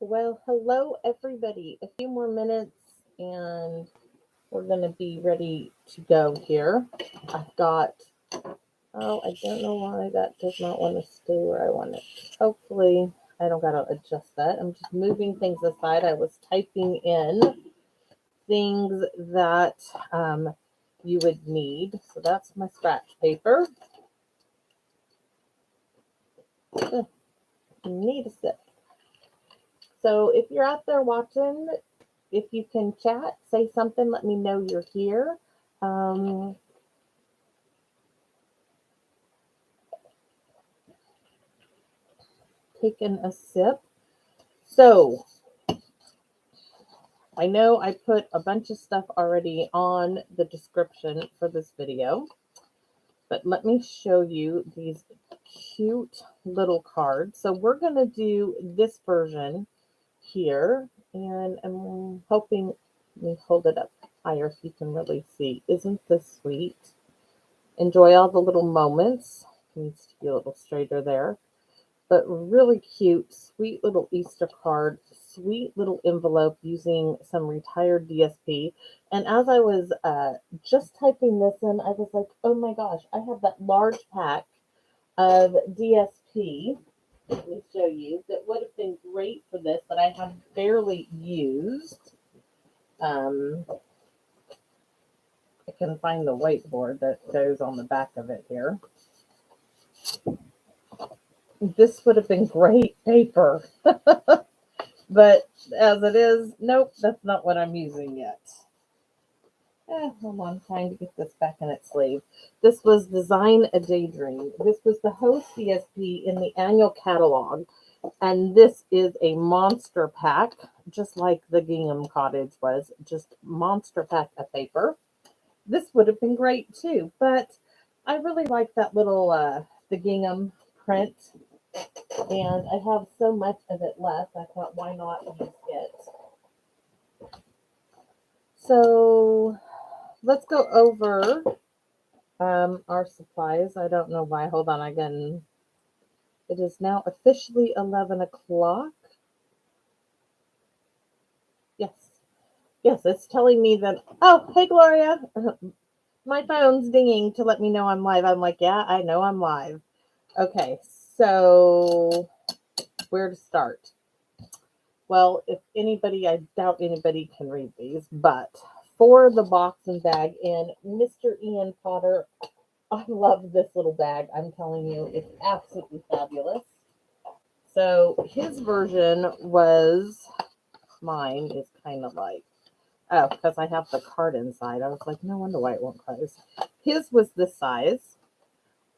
Well, hello everybody. A few more minutes and we're going to be ready to go here. I've got, oh, I don't know why that does not want to stay where I want it. Hopefully, I don't got to adjust that. I'm just moving things aside. I was typing in things that you would need. So that's my scratch paper. Need a sip. So if you're out there watching, if you can chat, say something, let me know you're here. Taking a sip. So I know I put a bunch of stuff already on the description for this video, but let me show you these cute little cards. So we're going to do this version here, and I'm hoping, let me hold it up higher so you can really see. Isn't this sweet? Enjoy all the little moments. It needs to be a little straighter there. But really cute, sweet little Easter card, sweet little envelope using some retired DSP. And as I was just typing this in, I was like, oh my gosh, I have that large pack of DSP. Let me show you. That would have been great for this, that I have barely used. I can find the whiteboard that goes on the back of it here. This would have been great paper. But as it is, nope, that's not what I'm using yet. Hold on, I'm trying to get this back in its sleeve. This was Design a Daydream. This was the host DSP in the annual catalog. And this is a monster pack, just like the Gingham Cottage was, just monster pack of paper. This would have been great too, but I really like that little, the Gingham print. And I have so much of it left, I thought, why not use it? So let's go over our supplies. I don't know why. Hold on again. It is now officially 11 o'clock. Yes. Yes, it's telling me that, oh, hey, Gloria. My phone's dinging to let me know I'm live. I'm like, yeah, I know I'm live. Okay, so where to start? Well, if anybody, I doubt anybody can read these, but for the box and bag in Mr. Ian Potter, I love this little bag. I'm telling you, it's absolutely fabulous. So his version was, mine is kind of like, oh, because I have the card inside. I was like, no wonder why it won't close. His was this size.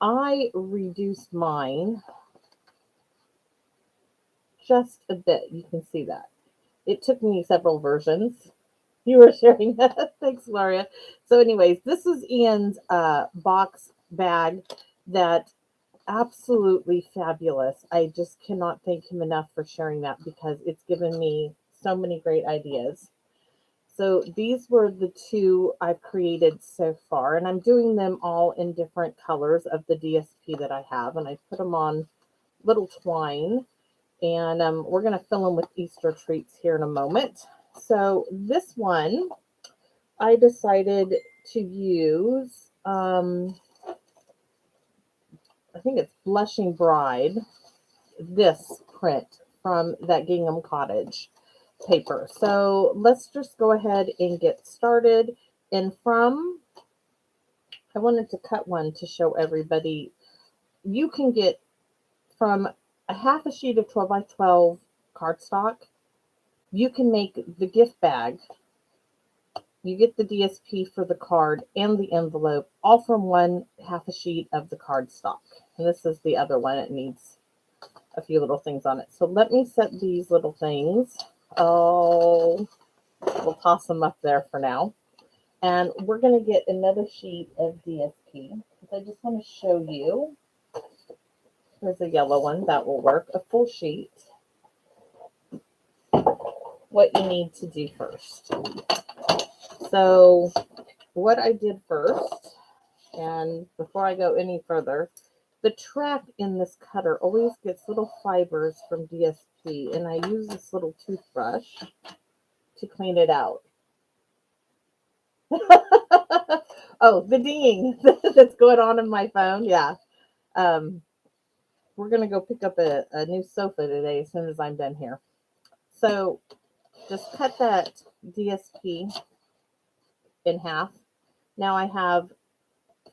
I reduced mine just a bit. You can see that. It took me several versions. You were sharing that. Thanks, Gloria. So anyways, this is Ian's box bag that absolutely fabulous. I just cannot thank him enough for sharing that because it's given me so many great ideas. So these were the two I've created so far, and I'm doing them all in different colors of the DSP that I have, and I put them on little twine, and we're going to fill them with Easter treats here in a moment. So this one, I decided to use, I think it's Blushing Bride, this print from that Gingham Cottage paper. So let's just go ahead and get started. And from, I wanted to cut one to show everybody, you can get from a half a sheet of 12 by 12 cardstock, you can make the gift bag. You get the DSP for the card and the envelope, all from one half a sheet of the cardstock. And this is the other one. It needs a few little things on it. So let me set these little things. Oh, we'll toss them up there for now. And we're going to get another sheet of DSP because I just want to show you. There's a yellow one. That will work. A full sheet. What you need to do first. So what I did first, and before I go any further, The track in this cutter always gets little fibers from DSP, and I use this little toothbrush to clean it out. Oh, the ding that's going on in my phone. Yeah. We're going to go pick up a new sofa today as soon as I'm done here. So just cut that DSP in half. Now I have,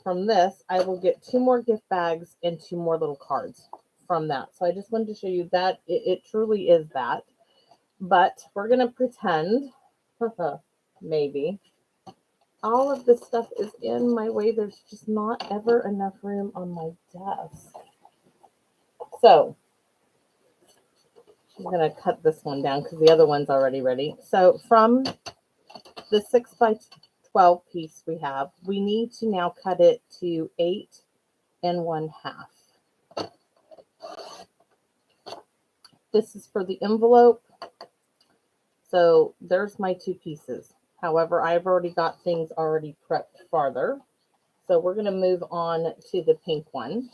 from this, I will get 2 more gift bags and 2 more little cards from that. So I just wanted to show you that it truly is that. But we're going to pretend, maybe, all of this stuff is in my way. There's just not ever enough room on my desk. So I'm going to cut this one down because the other one's already ready. So from the 6x12 piece we need to now cut it to 8 1/2. This is for the envelope. So there's my 2 pieces. However, I've already got things already prepped farther. So we're going to move on to the pink one.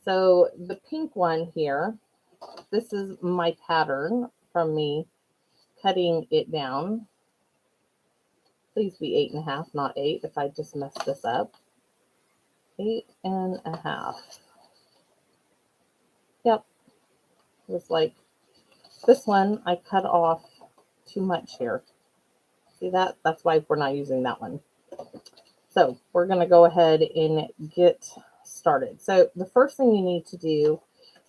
So the pink one here, this is my pattern from me cutting it down. Please be 8 1/2, not 8, if I just mess this up. 8 1/2. Yep. It was like this one, I cut off too much here. See that? That's why we're not using that one. So we're going to go ahead and get started. So the first thing you need to do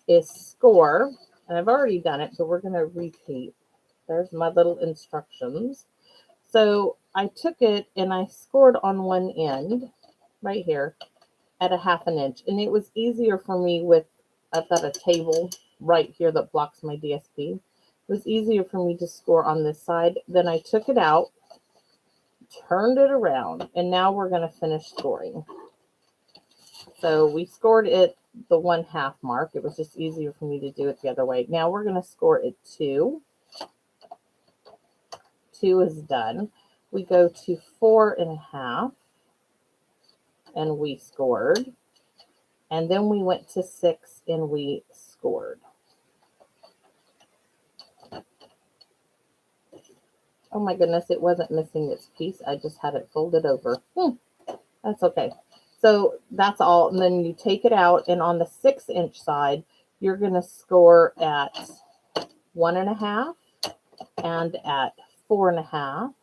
is score, and I've already done it, but we're going to repeat. There's my little instructions. So I took it and I scored on one end right here at 1/2 inch, and it was easier for me with, I've got a table right here that blocks my DSP. It was easier for me to score on this side. Then I took it out, turned it around, and now we're going to finish scoring. So we scored it the 1/2 mark. It was just easier for me to do it the other way. Now we're going to score it 2. 2 is done. We go to 4 1/2, and we scored. And then we went to 6 and we scored. Oh my goodness, it wasn't missing its piece. I just had it folded over. That's okay. So that's all. And then you take it out, and on the 6-inch side, you're going to score at 1 1/2 and at 4 1/2.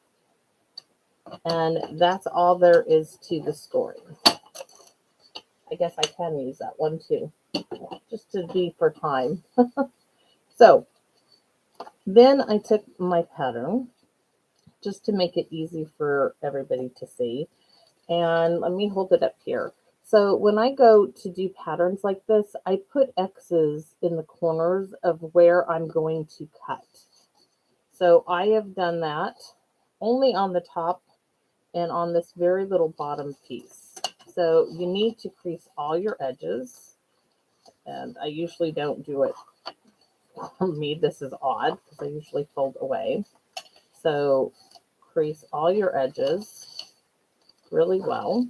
And that's all there is to the scoring. I guess I can use that one too, just to be for time. So then I took my pattern just to make it easy for everybody to see. And let me hold it up here. So when I go to do patterns like this, I put X's in the corners of where I'm going to cut. So I have done that only on the top and on this very little bottom piece. So you need to crease all your edges. And I usually don't do it. For me, this is odd because I usually fold away. So crease all your edges really well.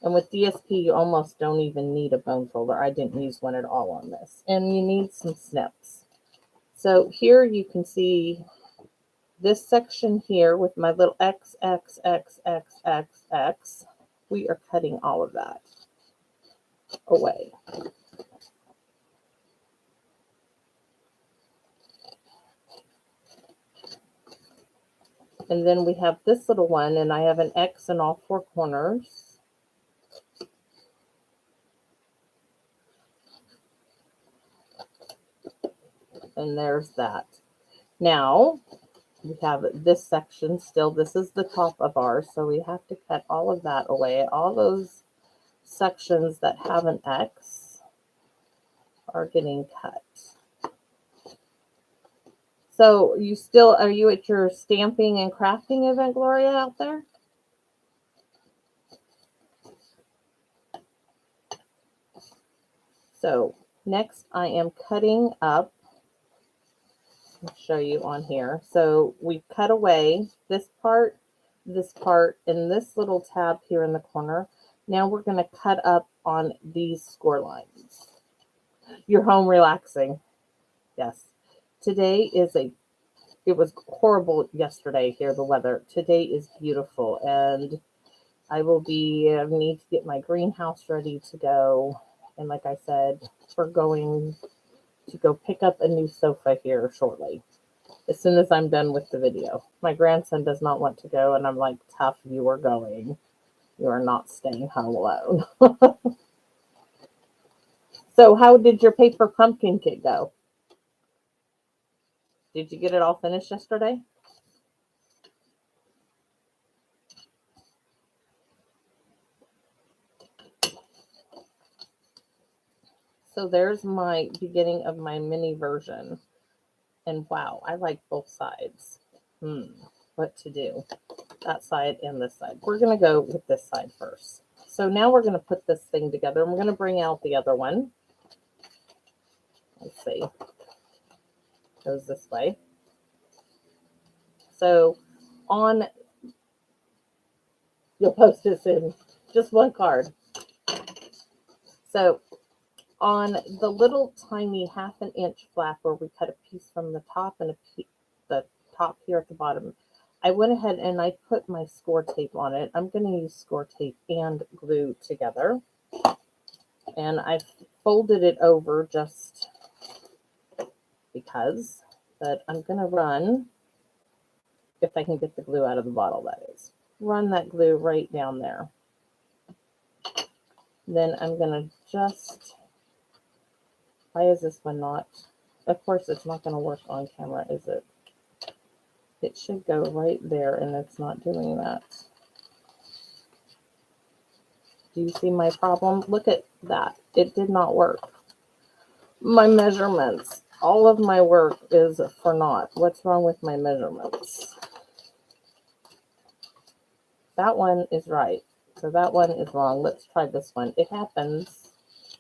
And with DSP, you almost don't even need a bone folder. I didn't use one at all on this. And you need some snips. So here you can see this section here with my little X, X, X, X, X, X. We are cutting all of that away. And then we have this little one, and I have an X in all 4 corners. And there's that. Now, we have this section still. This is the top of ours, so we have to cut all of that away. All those sections that have an X are getting cut. So you still, are you at your stamping and crafting event, Gloria, out there? So next I am cutting up. I'll show you on here. So we cut away this part, and this little tab here in the corner. Now we're going to cut up on these score lines. You're home relaxing. Yes. Today is it was horrible yesterday here, the weather. Today is beautiful, and I need to get my greenhouse ready to go. And like I said, we're going to go pick up a new sofa here shortly, as soon as I'm done with the video. My grandson does not want to go, and I'm like, tough, you are going. You are not staying home alone. So how did your paper pumpkin kit go? Did you get it all finished yesterday? So there's my beginning of my mini version. And wow, I like both sides. What to do? That side and this side. We're going to go with this side first. So now we're going to put this thing together. And we're going to bring out the other one. Let's see. Goes this way. So you'll post this in just one card. So on the little tiny 1/2 inch flap where we cut a piece from the top and the top here at the bottom, I went ahead and I put my score tape on it. I'm going to use score tape and glue together. And I folded it over just because, but I'm going to run, if I can get the glue out of the bottle, that is. Run that glue right down there. Then I'm going to why is this one not? Of course, it's not going to work on camera, is it? It should go right there, and it's not doing that. Do you see my problem? Look at that. It did not work. My measurements. All of my work is for naught. What's wrong with my measurements? That one is right. So that one is wrong. Let's try this one. It happens.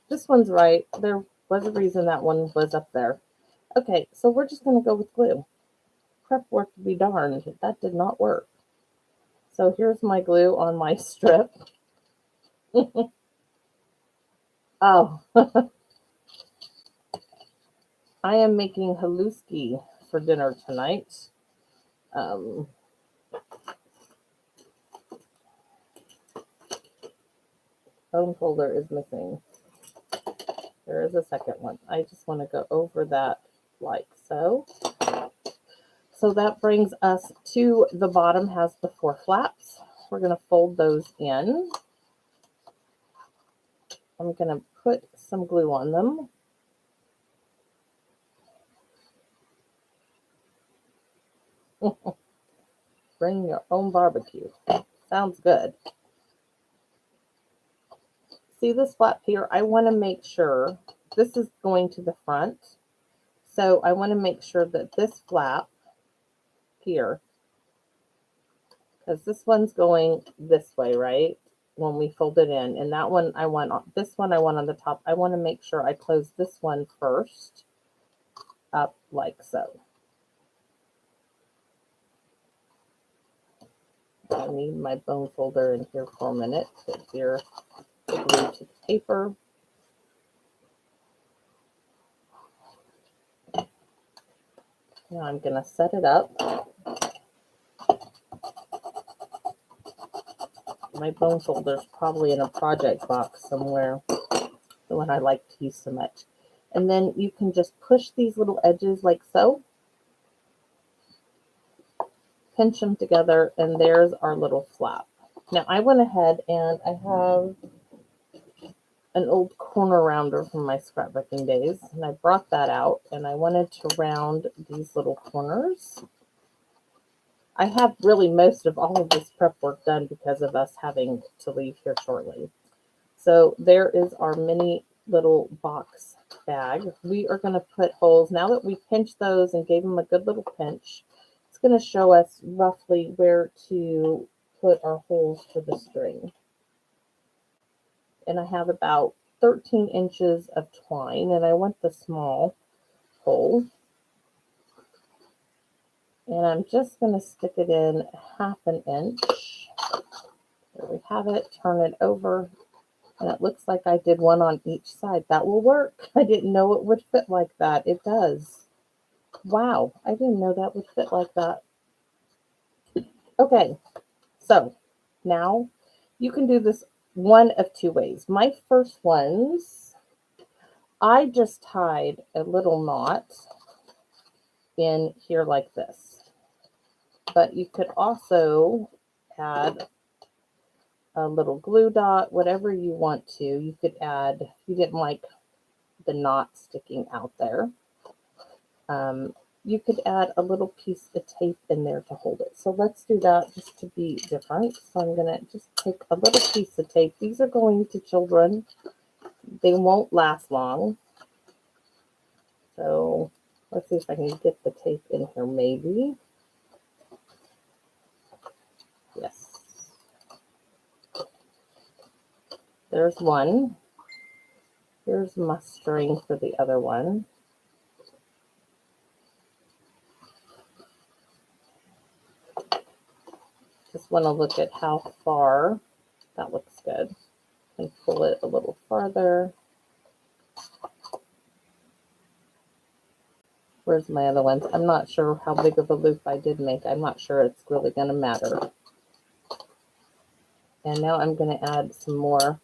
This one's right. There was a reason that one was up there. Okay, so we're just going to go with glue. Prep work to be darned. That did not work. So here's my glue on my strip. Oh. I am making haluski for dinner tonight. Bone folder is missing. There is a second one. I just want to go over that like so. So that brings us to the bottom, has the 4 flaps. We're going to fold those in. I'm going to put some glue on them. Bring your own barbecue. Sounds good. See this flap here? I want to make sure this is going to the front. So I want to make sure that this flap here, because this one's going this way, right? When we fold it in, and that one I want on this one, I want on the top. I want to make sure I close this one first up like so. I need my bone folder in here for a minute to adhere the glue to the paper. Now I'm going to set it up. My bone folder is probably in a project box somewhere, the one I like to use so much. And then you can just push these little edges like so. Pinch them together, and there's our little flap. Now I went ahead and I have an old corner rounder from my scrapbooking days, and I brought that out, and I wanted to round these little corners. I have really most of all of this prep work done because of us having to leave here shortly. So there is our mini little box bag. We are going to put holes. Now that we pinched those and gave them a good little pinch, it's going to show us roughly where to put our holes for the string. And I have about 13 inches of twine, and I want the small hole. And I'm just going to stick it in 1/2 inch. There we have it. Turn it over. And it looks like I did one on each side. That will work. I didn't know it would fit like that. It does. Wow. I didn't know that would fit like that. Okay. So now you can do this one of two ways. My first ones, I just tied a little knot in here like this. But you could also add a little glue dot, whatever you want to. You could add, if you didn't like the knot sticking out there, you could add a little piece of tape in there to hold it. So let's do that just to be different. So I'm going to just take a little piece of tape. These are going to children. They won't last long. So let's see if I can get the tape in here maybe. Yes. There's one. Here's mustering for the other one. Just want to look at how far. That looks good. And pull it a little farther. Where's my other ones? I'm not sure how big of a loop I did make. I'm not sure it's really going to matter. And now I'm going to add some more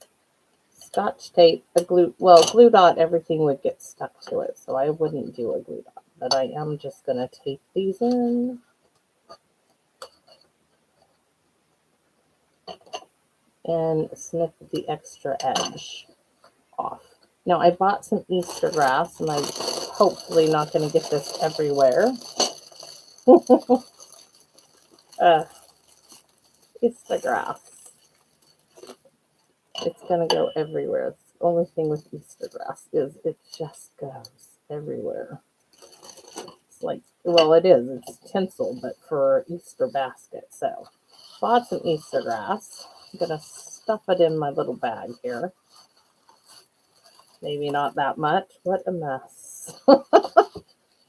Scotch tape, glue dot, everything would get stuck to it, so I wouldn't do a glue dot, but I am just going to tape these in. And snip the extra edge off. Now I bought some Easter grass, and I'm hopefully not going to get this everywhere. Easter grass. It's going to go everywhere. The only thing with Easter grass is it just goes everywhere. It's like, well, it is. It's tinsel, but for Easter basket. So, bought some Easter grass. I'm going to stuff it in my little bag here. Maybe not that much. What a mess.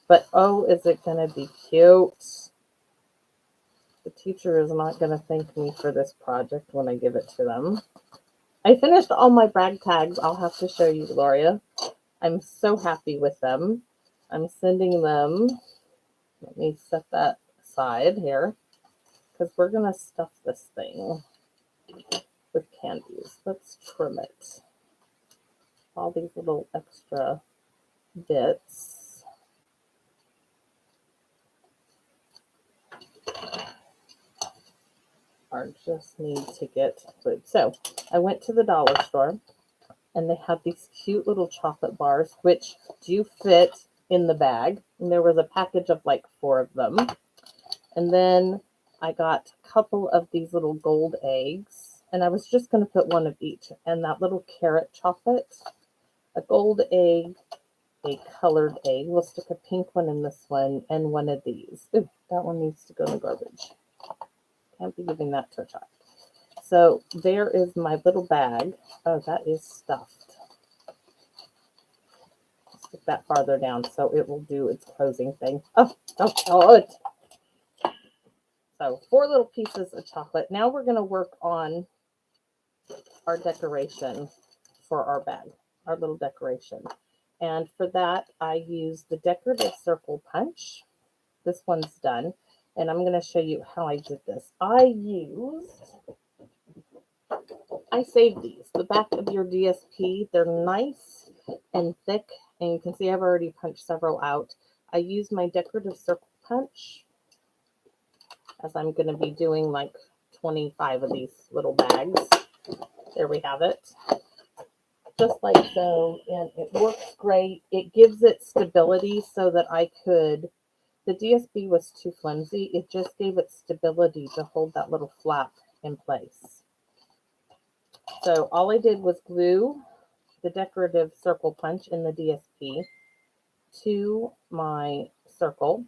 But, oh, is it going to be cute? The teacher is not going to thank me for this project when I give it to them. I finished all my brag tags. I'll have to show you, Gloria. I'm so happy with them. I'm sending them. Let me set that aside here, because we're going to stuff this thing with candies. Let's trim it. All these little extra bits. Just need to get glued. So I went to the dollar store, and they had these cute little chocolate bars, which do fit in the bag. And there was a package of like 4 of them. And then I got a couple of these little gold eggs, and I was just going to put one of each. And that little carrot chocolate, a gold egg, a colored egg. We'll stick a pink one in this one, and one of these. Ooh, that one needs to go in the garbage. Can't be giving that to a child. So there is my little bag. Oh, that is stuffed. Stick that farther down so it will do its closing thing. Oh, don't kill it. So 4 little pieces of chocolate. Now we're going to work on our decoration for our bag, our little decoration. And for that, I use the Decorative Circle Punch. This one's done. And I'm going to show you how I did this. I saved these. The back of your DSP, they're nice and thick. And you can see I've already punched several out. I use my Decorative Circle Punch, as I'm going to be doing like 25 of these little bags. There we have it. Just like so. And it works great. It gives it stability so that I could... The DSP was too flimsy. It just gave it stability to hold that little flap in place. So all I did was glue the Decorative Circle Punch in the DSP to my circle.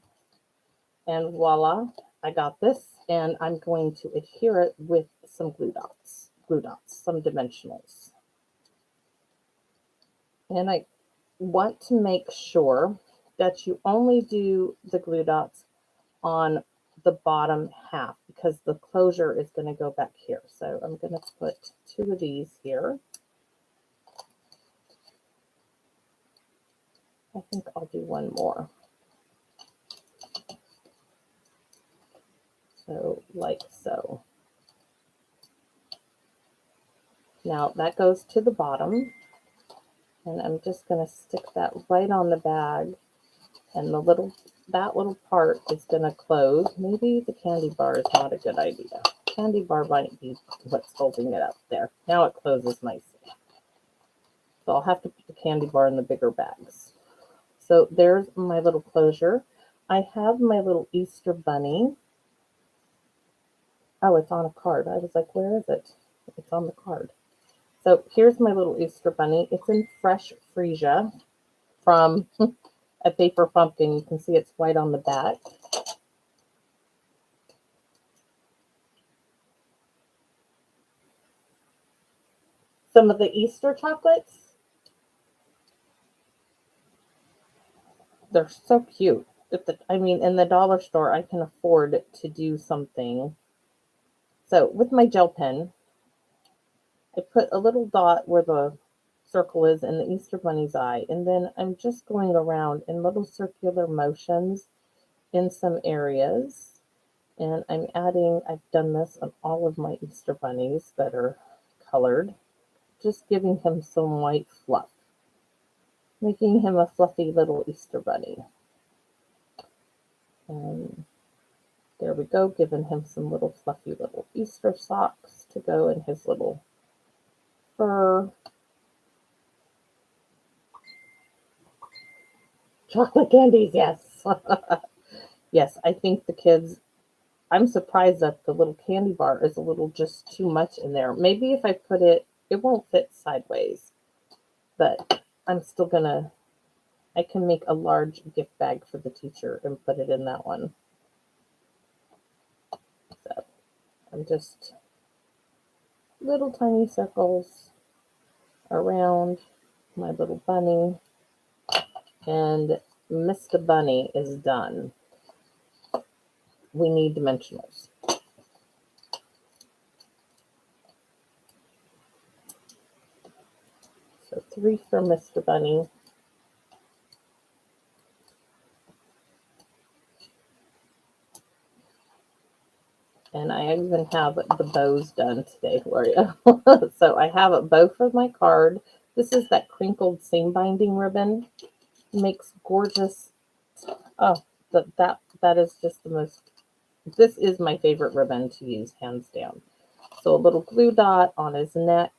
And voila, I got this. And I'm going to adhere it with some glue dots, some dimensionals. And I want to make sure that you only do the glue dots on the bottom half because the closure is going to go back here. So I'm going to put 2 of these here. I think I'll do 1 more. So like so. Now that goes to the bottom, and I'm just going to stick that right on the bag, and that little part is going to close. Maybe the candy bar is not a good idea. Candy bar might be what's holding it up there. Now it closes nicely. So I'll have to put the candy bar in the bigger bags. So there's my little closure. I have my little Easter bunny. Oh, it's on a card. I was like, where is it? It's on the card. So here's my little Easter bunny. It's in fresh Freesia from a paper pumpkin. You can see it's white on the back. Some of the Easter chocolates, they're so cute. I mean, in the dollar store, I can afford to do something. So with my gel pen, I put a little dot where the circle is in the Easter bunny's eye, and then I'm just going around in little circular motions in some areas, and I've done this on all of my Easter bunnies that are colored, just giving him some white fluff, making him a fluffy little Easter bunny. And there we go, giving him some little fluffy little Easter socks to go in his little fur. Chocolate candies, yes. Yes, I think the kids, I'm surprised that the little candy bar is a little just too much in there. Maybe if I put it won't fit sideways, but I'm still gonna, I can make a large gift bag for the teacher and put it in that one. So I'm just little tiny circles around my little bunny, and Mr. Bunny is done. We need dimensionals. So 3 for Mr. Bunny. And I even have the bows done today for you. So I have a bow for my card. This is that crinkled seam binding ribbon. It makes gorgeous. Oh, that is just the most. This is my favorite ribbon to use, hands down. So a little glue dot on his neck.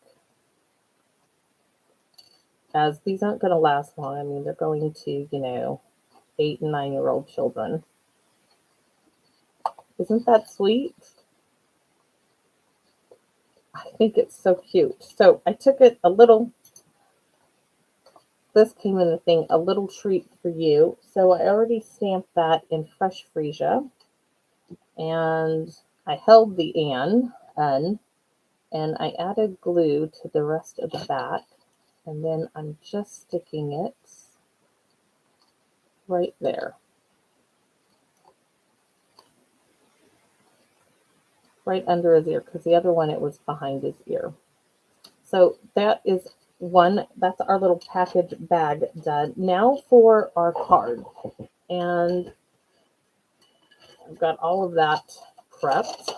As these aren't going to last long. I mean, they're going to, 8 and 9-year-old children. Isn't that sweet? I think it's so cute. So I took it a little, this came in the thing, a little treat for you. So I already stamped that in fresh Freesia. And I held the N, and I added glue to the rest of the back. And then I'm just sticking it right there. Right under his ear, because the other one, it was behind his ear. So that is one, that's our little package bag done. Now for our card. And I've got all of that prepped.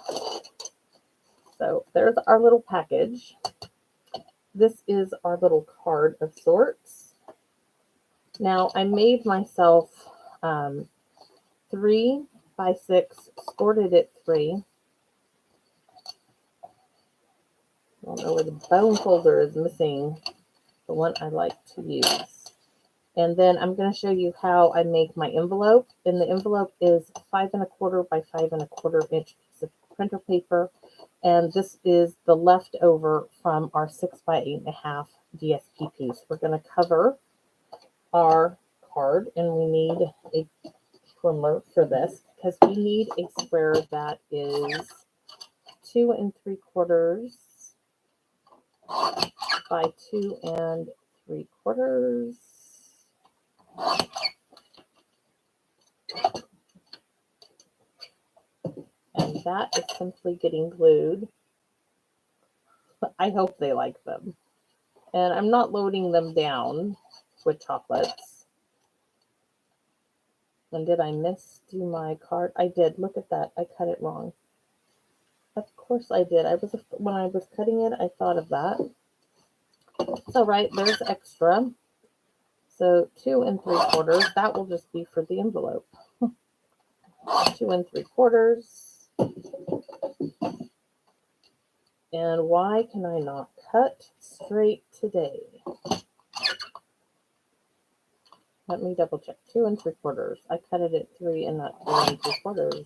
So there's our little package. This is our little card of sorts. Now I made myself 3 by 6, scored it at 3. I don't know where the bone folder is missing, the one I like to use. And then I'm going to show you how I make my envelope. And the envelope is 5 1/4 by 5 1/4 inch piece of printer paper. And this is the leftover from our 6 by 8 1/2 DSP piece. We're going to cover our card, and we need a trimmer for this because we need a square that is 2 3/4 by 2 3/4. that is simply getting glued. I hope they like them. And I'm not loading them down with chocolates. And did I do my card? I did. Look at that. I cut it wrong. Of course I did. When I was cutting it, I thought of that. So right, there's extra. So 2 3/4. That will just be for the envelope. 2 3/4. And why can I not cut straight today? Let me double check. 2 3/4. I cut it at 3 and not 3 3/4.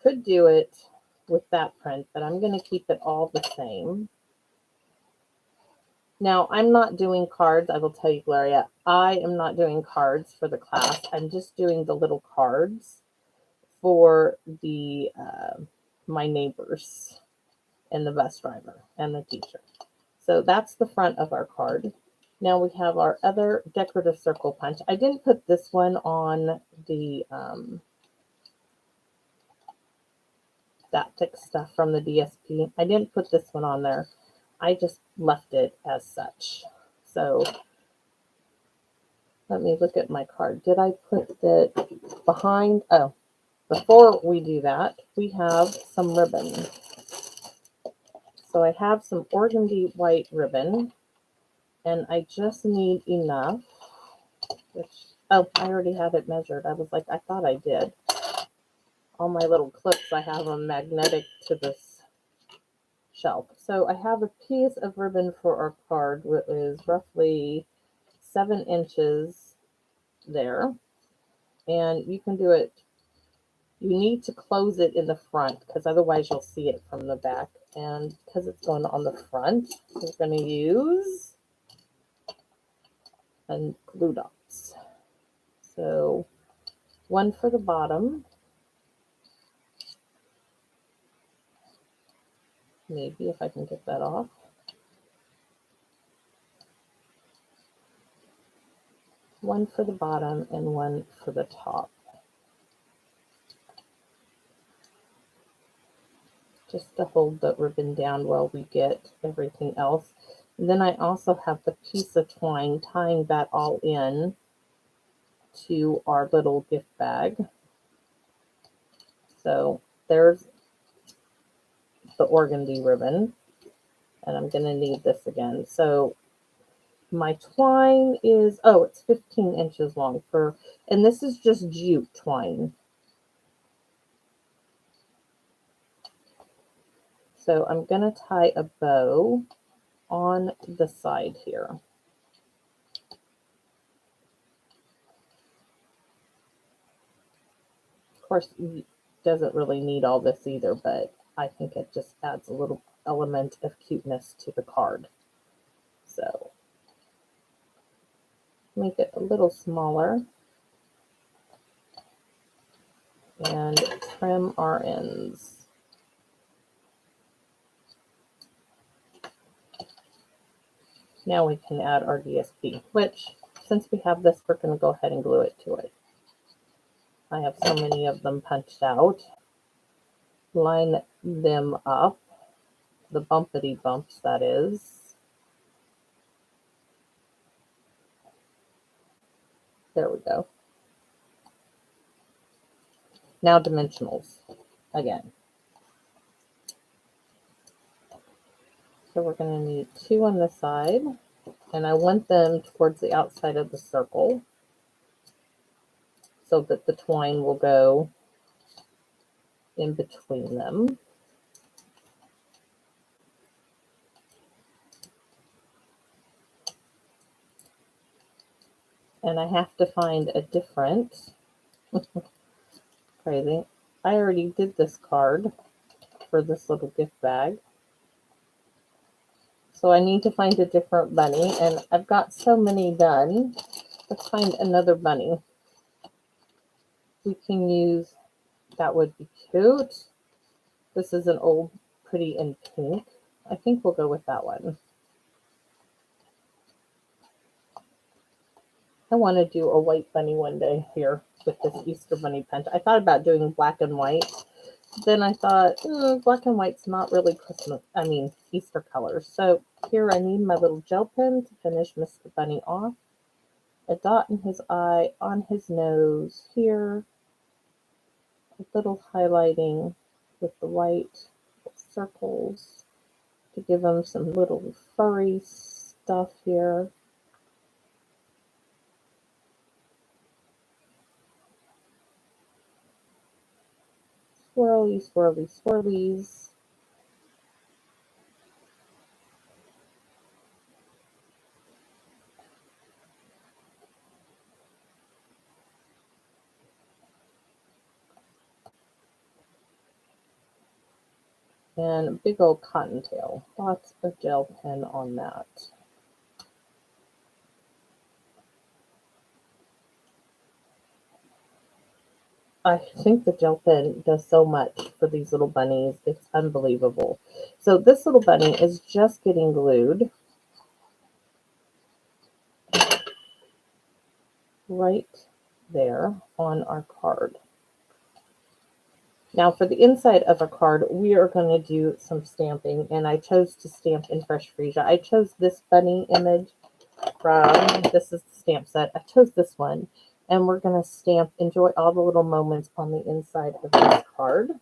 Could do it with that print, but I'm going to keep it all the same. Now, I'm not doing cards. I will tell you, Gloria, I am not doing cards for the class. I'm just doing the little cards for the my neighbors and the bus driver and the teacher. So that's the front of our card. Now we have our other decorative circle punch. I didn't put this one on the that thick stuff from the DSP. I didn't put this one on there. I just left it as such. So let me look at my card. Did I put that behind? Oh, before we do that, we have some ribbon. So I have some organdy white ribbon, and I just need enough, oh, I already had it measured. I was like, I thought I did. All my little clips, I have them magnetic to this shelf. So I have a piece of ribbon for our card, which is roughly 7 inches there. And you can do it, you need to close it in the front because otherwise you'll see it from the back. And because it's going on the front, we're going to use glue dots. So 1 for the bottom. Maybe if I can get that off. One for the bottom and 1 for the top. Just to hold the ribbon down while we get everything else. And then I also have the piece of twine tying that all in to our little gift bag. So there's the organdy ribbon, and I'm going to need this again. So my twine is, oh, it's 15 inches long and this is just jute twine. So I'm going to tie a bow on the side here. Of course, it doesn't really need all this either, but I think it just adds a little element of cuteness to the card. So make it a little smaller and trim our ends. Now we can add our DSP, which since we have this, we're going to go ahead and glue it to it. I have so many of them punched out. Line them up, the bumpity bumps that is. There we go. Now dimensionals again. So we're going to need 2 on this side, and I want them towards the outside of the circle so that the twine will go in between them. And I have to find a different, crazy, I already did this card for this little gift bag. So I need to find a different bunny, and I've got so many done. Let's find another bunny. We can use, that would be cute. This is an old pretty in pink. I think we'll go with that one. I want to do a white bunny one day here. with this Easter Bunny punch. I thought about doing black and white. Then I thought, black and white's not really Easter colors. So here I need my little gel pen to finish Mr. Bunny off. A dot in his eye, on his nose here. A little highlighting with the white circles to give him some little furry stuff here. Swirly, swirly, swirlies. And big old cottontail. Lots of gel pen on that. I think the gel pen does so much for these little bunnies. It's unbelievable. So this little bunny is just getting glued right there on our card. Now for the inside of a card, we are going to do some stamping, and I chose to stamp in Fresh Freesia. I chose this bunny image from, this is the stamp set. I chose this one, and we're going to stamp Enjoy All the Little Moments on the inside of this card.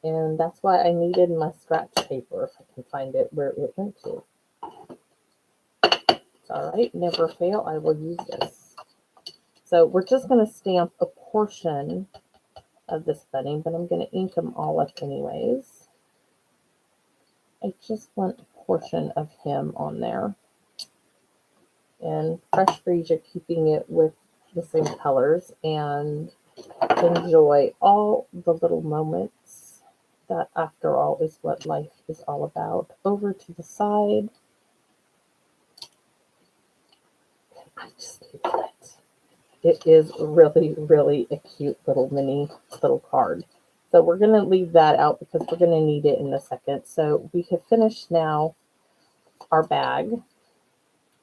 And that's why I needed my scratch paper, if I can find it where it went to. It's all right, never fail, I will use this. So we're just going to stamp a portion of this bunny, but I'm going to ink them all up anyways. I just want a portion of him on there. And Fresh Freesia, keeping it with the same colors, and enjoy all the little moments. That, after all, is what life is all about. Over to the side. I just love it. It is really, really a cute little mini little card. So we're going to leave that out because we're going to need it in a second. So we have finished now our bag,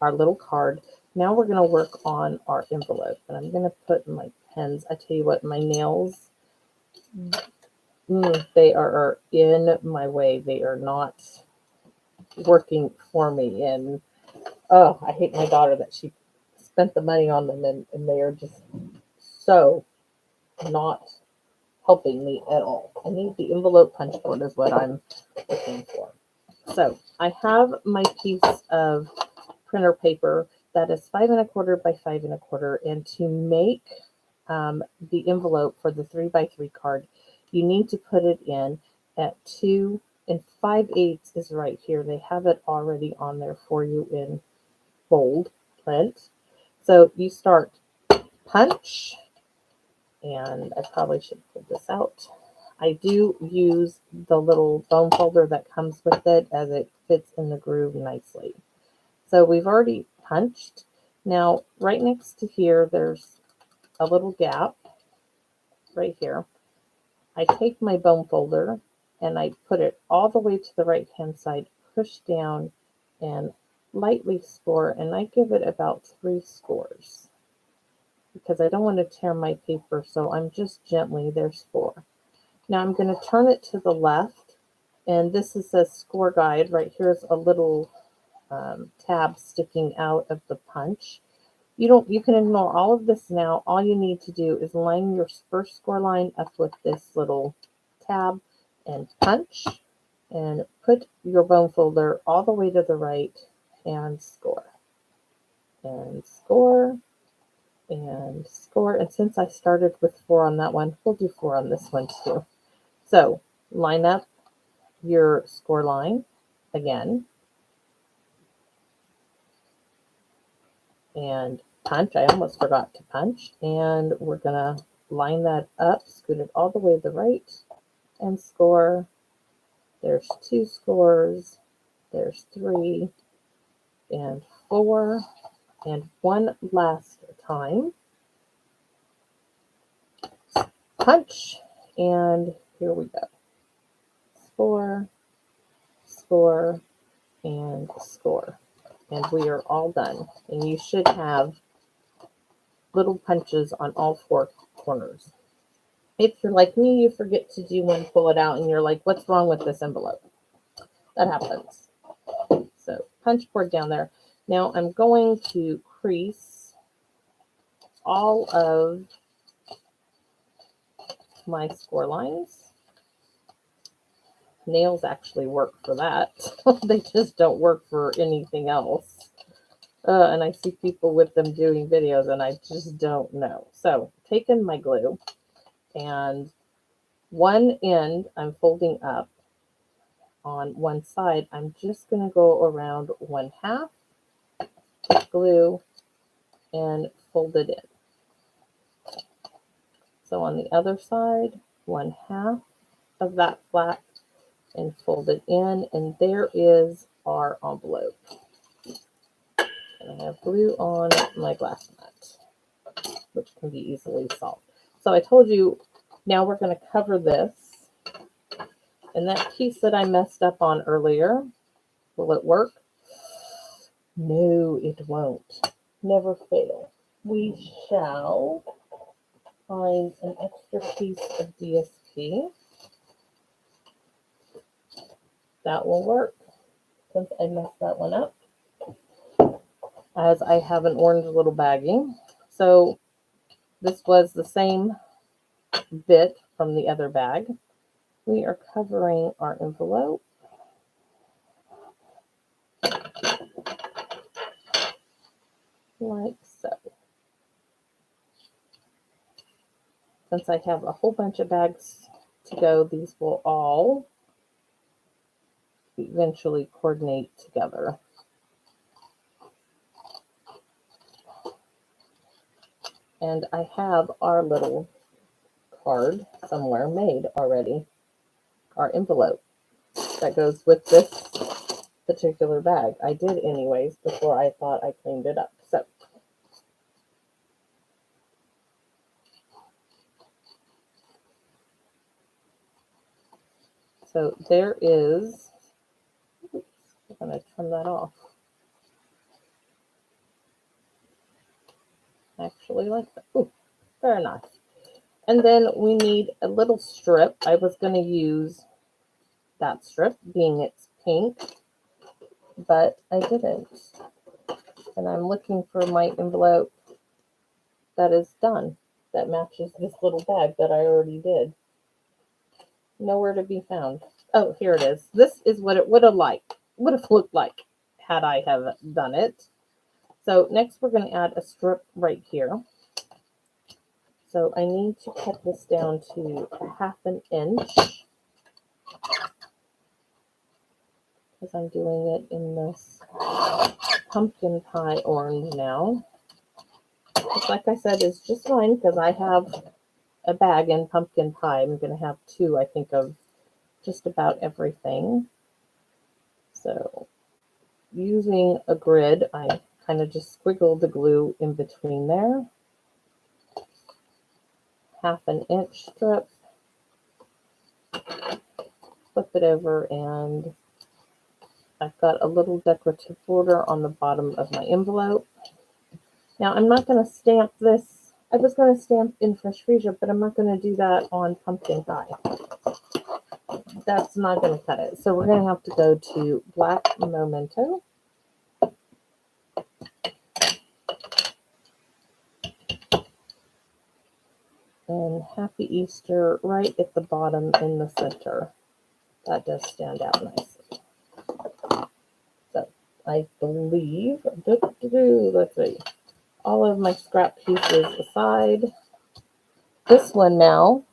our little card. Now we're going to work on our envelope. And I'm going to put my pens. I tell you what, my nails, they are in my way. They are not working for me. And, oh, I hate my daughter that she spent the money on them, and they are just so not helping me at all. I need the envelope punch board is what I'm looking for. So I have my piece of printer paper that is 5 1/4 by 5 1/4, and to make the envelope for the 3x3 card, you need to put it in at 2 5/8 is right here. They have it already on there for you in bold print. So you start punch, and I probably should pull this out. I do use the little bone folder that comes with it, as it fits in the groove nicely. So we've already punched. Now, right next to here, there's a little gap right here. I take my bone folder and I put it all the way to the right-hand side, push down, and lightly score, and I give it about 3 scores because I don't want to tear my paper, so I'm just gently, there's 4. Now I'm going to turn it to the left, and this is a score guide. Right here's a little tab sticking out of the punch. You can ignore all of this now. All you need to do is line your first score line up with this little tab and punch, and put your bone folder all the way to the right and score. And score. And score. And since I started with 4 on that one, we'll do 4 on this one too. So line up your score line again. And punch. I almost forgot to punch. And we're going to line that up, scoot it all the way to the right, and score. There's 2 scores. There's 3 and 4. And one last time. Punch. And here we go. Score, score, and score. And we are all done. And you should have little punches on all four corners. If you're like me, you forget to do one, pull it out, and you're like, what's wrong with this envelope? That happens. So punch board down there. Now I'm going to crease all of my score lines. Nails actually work for that. They just don't work for anything else. And I see people with them doing videos, and I just don't know. So taking my glue, and one end I'm folding up on one side. I'm just going to go around 1/2, glue, and fold it in. So on the other side, 1/2 of that flat and fold it in, and there is our envelope. And I have glue on my glass mat, which can be easily solved. So I told you, now we're going to cover this. And that piece that I messed up on earlier, will it work? No, it won't. Never fail. We shall find an extra piece of DSP. That will work, since I messed that one up, as I have an orange little baggie. So this was the same bit from the other bag. We are covering our envelope. Like so. Since I have a whole bunch of bags to go, these will all eventually coordinate together. And I have our little card somewhere made already, our envelope that goes with this particular bag. I did anyways before I thought I cleaned it up. So there is, oops, I'm going to trim that off. Actually like that. Ooh, very nice. And then we need a little strip. I was going to use that strip, being it's pink, but I didn't. And I'm looking for my envelope that is done, that matches this little bag that I already did. Nowhere to be found. Oh, here it is. This is what it would have looked like had I have done it. So next we're going to add a strip right here. So I need to cut this down to 1/2 inch, because I'm doing it in this pumpkin pie orange now. Which, like I said, is just fine because I have a bag in pumpkin pie. I'm going to have 2, I think, of just about everything. So using a grid, I kind of just squiggle the glue in between there. 1/2 inch strip. Flip it over, and I've got a little decorative border on the bottom of my envelope. Now I'm not going to stamp this. I was going to stamp in Fresh Freesia, but I'm not going to do that on pumpkin pie. That's not going to cut it. So we're going to have to go to Black Memento. And Happy Easter right at the bottom in the center. That does stand out nicely. So I believe, let's see, all of my scrap pieces aside. This one now,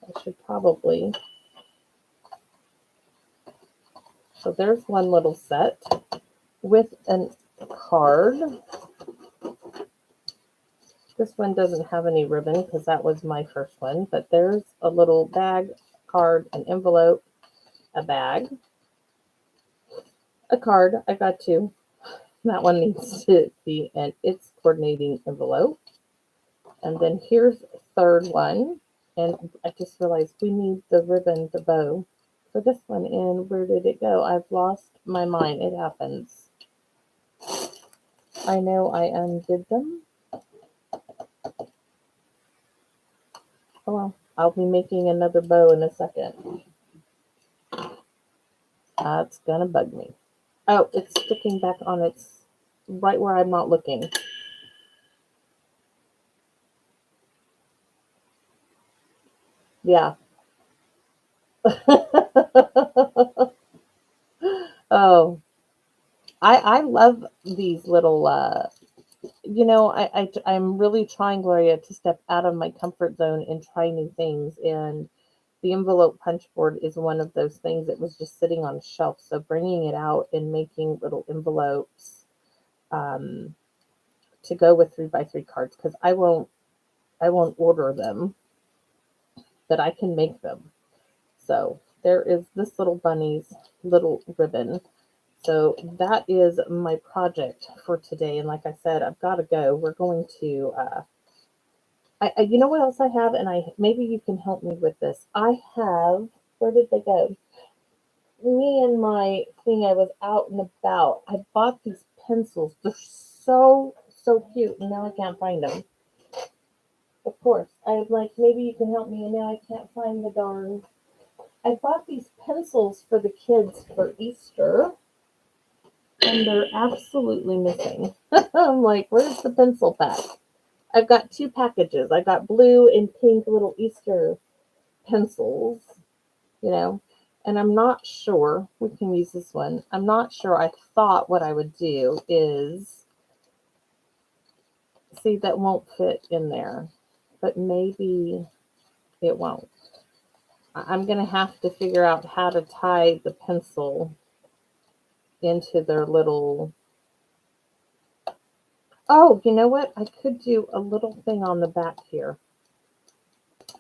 I should probably, so there's one little set with a card. This one doesn't have any ribbon because that was my first one, but there's a little bag, card, an envelope, a bag, a card. I got 2. That one needs to be an its coordinating envelope. And then here's a third one. And I just realized we need the ribbon, the bow for this one. And where did it go? I've lost my mind. It happens. I know I undid them. Oh well, I'll be making another bow in a second. That's gonna bug me. Oh, it's sticking back on its right where I'm not looking. Yeah. Oh, I love these little I'm really trying, Gloria, to step out of my comfort zone and try new things. And the envelope punch board is one of those things that was just sitting on a shelf. So bringing it out and making little envelopes to go with 3x3 cards, because I won't order them, but I can make them. So there is this little bunny's little ribbon. So that is my project for today. And like I said, I've got to go. We're going to, you know what else I have? And maybe you can help me with this. I have, where did they go? Me and my thing, I was out and about. I bought these pencils. They're so cute. And now I can't find them. Of course. I was like, maybe you can help me. And now I can't find the darn. I bought these pencils for the kids for Easter. And they're absolutely missing. I'm like, where's the pencil pack? I've got 2 packages. I got blue and pink little Easter pencils, and I'm not sure. We can use this one. I'm not sure. I thought what I would do is, see, that won't fit in there, but maybe it won't. I'm going to have to figure out how to tie the pencil into their little... Oh, you know what? I could do a little thing on the back here.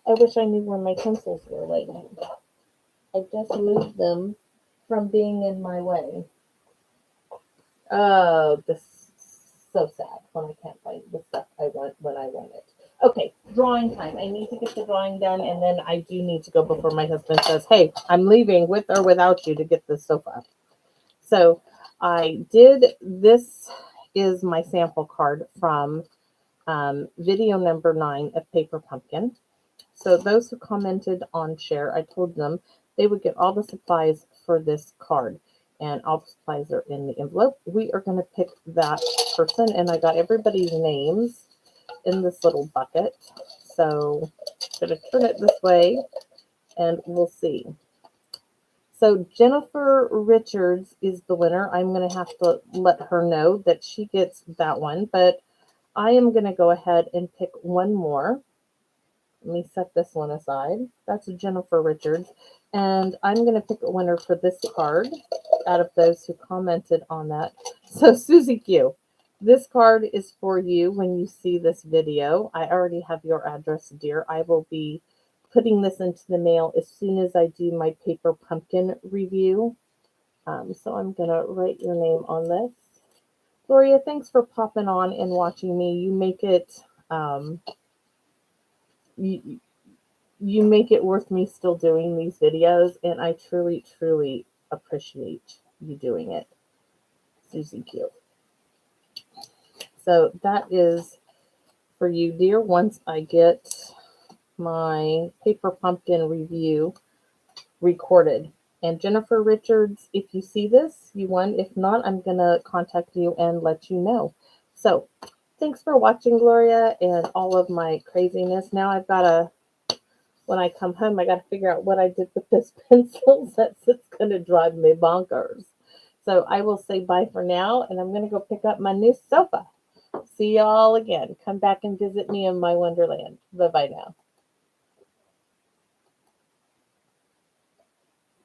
I wish I knew where my pencils were lately. I just moved them from being in my way. Oh, this is so sad when I can't find the stuff I want when I want it. Okay, drawing time. I need to get the drawing done, and then I do need to go before my husband says, hey, I'm leaving with or without you to get this sofa. So I did, this is my sample card from video number 9 of Paper Pumpkin. So those who commented on share, I told them they would get all the supplies for this card. And all the supplies are in the envelope. We are going to pick that person. And I got everybody's names in this little bucket. So I'm going to turn it this way and we'll see. So Jennifer Richards is the winner. I'm going to have to let her know that she gets that one. But I am going to go ahead and pick one more. Let me set this one aside. That's Jennifer Richards. And I'm going to pick a winner for this card out of those who commented on that. So Susie Q, this card is for you when you see this video. I already have your address, dear. I will be putting this into the mail as soon as I do my Paper Pumpkin review. So I'm going to write your name on this. Gloria, thanks for popping on and watching me. You make it... You make it worth me still doing these videos, and I truly, truly appreciate you doing it, Susie Q. So that is for you, dear. Once I get my Paper Pumpkin review recorded. And Jennifer Richards, if you see this, you won. If not, I'm going to contact you and let you know. So thanks for watching, Gloria, and all of my craziness. Now I've got to... When I come home, I got to figure out what I did with this pencil. That's going to drive me bonkers. So I will say bye for now, and I'm going to go pick up my new sofa. See y'all again. Come back and visit me in my wonderland. Bye-bye now.